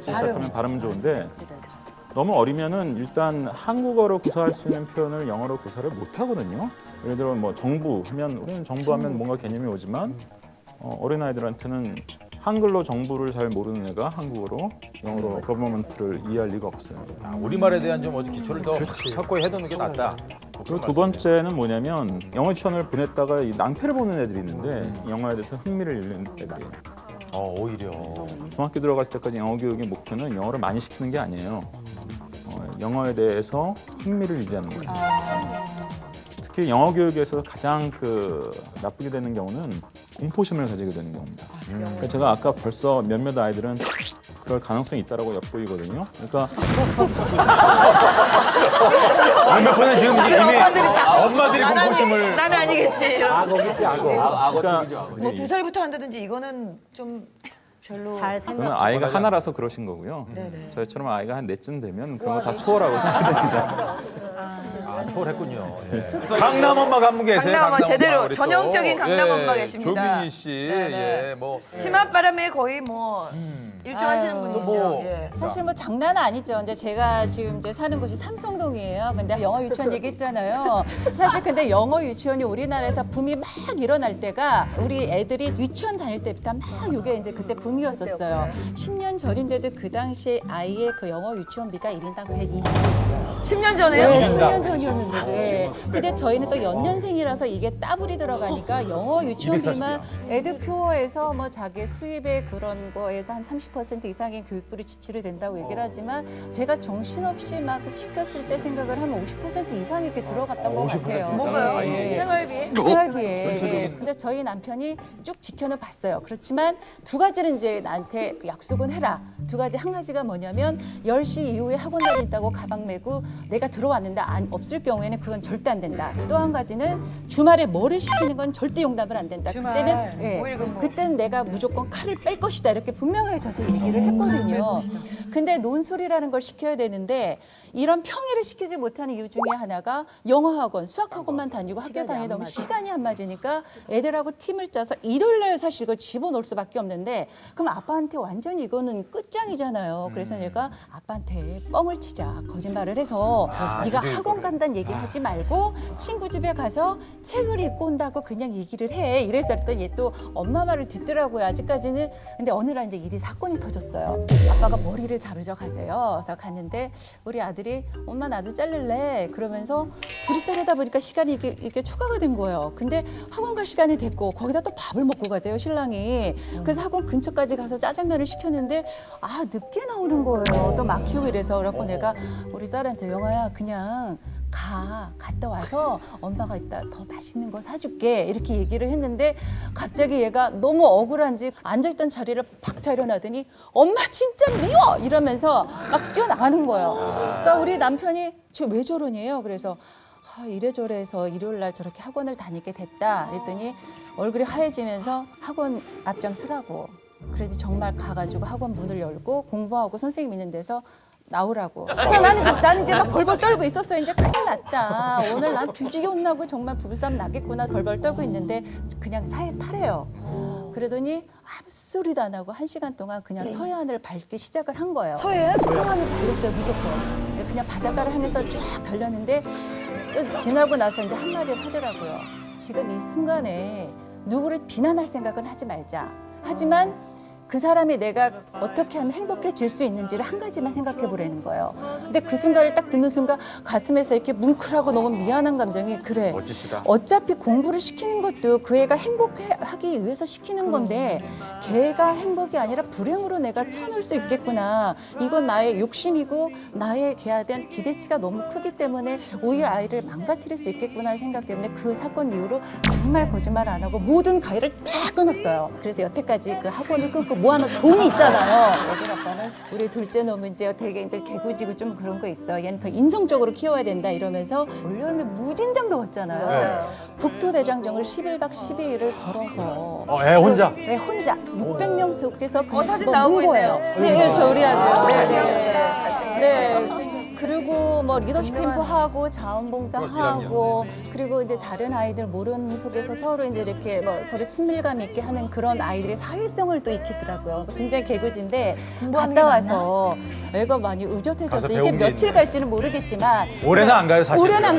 같이 시작하면 발음은 좋은데 너무 어리면은 일단 한국어로 구사할 수 있는 표현을 영어로 구사를 못 하거든요. 예를 들어 뭐 정부 하면 우리는 정부하면 뭔가 개념이 오지만 어린 아이들한테는 한글로 정부를 잘 모르는 애가 한국어로 영어로 거버먼트를 이해할 리가 없어요. 우리말에 대한 좀 어디 기초를 더 확고히 해두는 게 낫다. 그리고 두 번째는 뭐냐면 영어 유치원을 보냈다가 이 낭패를 보는 애들이 있는데 영어에 대해서 흥미를 잃는 애들이에요. 오히려. 중학교 들어갈 때까지 영어 교육의 목표는 영어를 많이 시키는 게 아니에요. 영어에 대해서 흥미를 유지하는 거예요. 특히 영어 교육에서 가장 나쁘게 되는 경우는 공포심을 가지게 되는 경우입니다. 그러니까 제가 아까 벌써 몇몇 아이들은 그럴 가능성이 있다라고 엿보이거든요. 그러니까 몇몇 분은 지금 이미 엄마들이 공포심을. 나는 아니겠지. 악어겠지, 악어. 그러니까 뭐 2살부터 한다든지 이거는 좀 별로. 잘 그건 생각. 아이가 하나라서 그러신 거고요. 네네. 저희처럼 아이가 한 넷쯤 되면 그런 거 다 초월하고 생각됩니다. 초월했군요. 예. 강남 엄마 한 분 계세요. 강남 엄마 제대로 우리 또. 전형적인 강남 엄마 계십니다. 조민희 씨, 네네. 예, 뭐 치맛바람에 거의 뭐 일조하시는 분이죠. 뭐. 예. 사실 뭐 장난 아니죠. 근데 제가 지금 이제 사는 곳이 삼성동이에요. 근데 영어 유치원 얘기했잖아요. 사실 근데 영어 유치원이 우리나라에서 붐이 막 일어날 때가 우리 애들이 유치원 다닐 때부터 막 이게 이제 그때 붐이었었어요. 10년 전인데도 그 당시에 아이의 그 영어 유치원비가 1인당 120이었어요. 10년 전에요? 네, 10년 전이었는데도. 예. 근데 저희는 또 연년생이라서 이게 따블이 들어가니까 영어 유치원비만 애들 표어에서 뭐 자기 수입의 그런 거에서 한 30% 이상의 교육비를 지출이 된다고 얘기를 하지만 제가 정신없이 막 시켰을 때 생각을 하면 50% 이상 이렇게 들어갔던 것 같아요. 뭐가요? 예. 생활비? 생활비에. 예. 근데 저희 남편이 쭉 지켜는 봤어요. 그렇지만 두 가지는 이제 나한테 그 약속은 해라. 두 가지. 한 가지가 뭐냐면 10시 이후에 학원 다닌다고 가방 메고 내가 들어왔는데 없을 경우에는 그건 절대 안 된다. 또 한 가지는 주말에 뭐를 시키는 건 절대 용납을 안 된다. 주말, 그때는 오일 근무. 그때는 내가 무조건 칼을 뺄 것이다. 이렇게 분명하게 저한테 얘기를 했거든요. 근데 논술이라는 걸 시켜야 되는데 이런 평일에 시키지 못하는 이유 중에 하나가 영어 학원, 수학 학원만 다니고 학교 다니다 보면 시간이 안 맞으니까 애들하고 팀을 짜서 일요일 날 사실 이걸 집어넣을 수밖에 없는데 그럼 아빠한테 완전히 이거는 끝장이잖아요. 그래서 내가 아빠한테 뻥을 치자. 거짓말을 해서 네가 학원 간다는 얘기를 하지 말고 친구 집에 가서 책을 읽고 온다고 그냥 얘기를 해. 이래서 했더니 얘 또 엄마 말을 듣더라고요. 아직까지는. 근데 어느 날 이제 일이 사건이 터졌어요. 아빠가 머리를 자르러 가재요. 그래서 갔는데 우리 아들이 엄마 나도 자를래. 그러면서 둘이 자르다 보니까 시간이 이게 초과가 된 거예요. 근데 학원 갈 시간이 됐고 거기다 또 밥을 먹고 가재요, 신랑이. 그래서 학원 근처까지 가서 짜장면을 시켰는데 늦게 나오는 거예요. 또 막히고 이래서. 그래갖고 내가 우리 딸한테 영아야 그냥 갔다 와서 엄마가 이따 더 맛있는 거 사줄게 이렇게 얘기를 했는데 갑자기 얘가 너무 억울한지 앉아있던 자리를 팍 차려놔더니 엄마 진짜 미워 이러면서 막 뛰어나가는 거예요. 그러니까 우리 남편이 쟤 왜 저러니에요? 그래서 이래저래 해서 일요일 날 저렇게 학원을 다니게 됐다 그랬더니 얼굴이 하얘지면서 학원 앞장 서라고. 그래도 정말 가가지고 학원 문을 열고 공부하고 선생님 있는 데서 나오라고. 나는 이제 막 벌벌 떨고 있었어요. 이제 큰일 났다. 오늘 난 뒤지게 혼나고 정말 부부싸움 나겠구나 벌벌 떨고 있는데 그냥 차에 타래요. 그러더니 아무 소리도 안 하고 1시간 동안 그냥 서해안을 밟기 시작을 한 거예요. 서해안? 서해안을 달렸어요 무조건. 그냥 바닷가를 향해서 쫙 달렸는데 좀 지나고 나서 이제 한마디를 하더라고요. 지금 이 순간에 누구를 비난할 생각은 하지 말자. 하지만 그 사람이 내가 어떻게 하면 행복해질 수 있는지를 한 가지만 생각해 보라는 거예요. 근데 그 순간을 딱 듣는 순간 가슴에서 이렇게 뭉클하고 너무 미안한 감정이 그래. 멋지시다. 어차피 공부를 시키는 것도 그 애가 행복하기 위해서 시키는 건데 걔가 행복이 아니라 불행으로 내가 쳐놓을 수 있겠구나. 이건 나의 욕심이고 나의 걔에 대한 기대치가 너무 크기 때문에 오히려 아이를 망가뜨릴 수 있겠구나 생각 때문에 그 사건 이후로 정말 거짓말 안 하고 모든 가위를 딱 끊었어요. 그래서 여태까지 그 학원을 끊고 모아놓은 돈이 있잖아요. 여기 아빠는 우리 둘째 놈은 이제 되게 이제 개구지고 좀 그런 거 있어. 얘는 더 인성적으로 키워야 된다 이러면서 올여름에 무진장도 왔잖아요. 국토대장정을 11박 12일을 걸어서 애 혼자? 네, 혼자 600명 속에서 그냥 사진 집어 나오고 온 거예요. 있네요. 네, 저 우리 아들. 네. 그 그리고 뭐 리더십 캠프 훌륭하네. 하고 자원봉사 하고 그리고 이제 다른 아이들 모르는 속에서 서로 이제 이렇게 뭐 서로 친밀감 있게 하는 그런 아이들의 사회성을 또 익히더라고요. 굉장히 개구지인데 공부하는 게 갔다 와서 애가 많이 의젓해졌어. 가서 이게 배운 게 며칠 있네. 갈지는 모르겠지만 올해는 안 가요, 사실. 올해는 안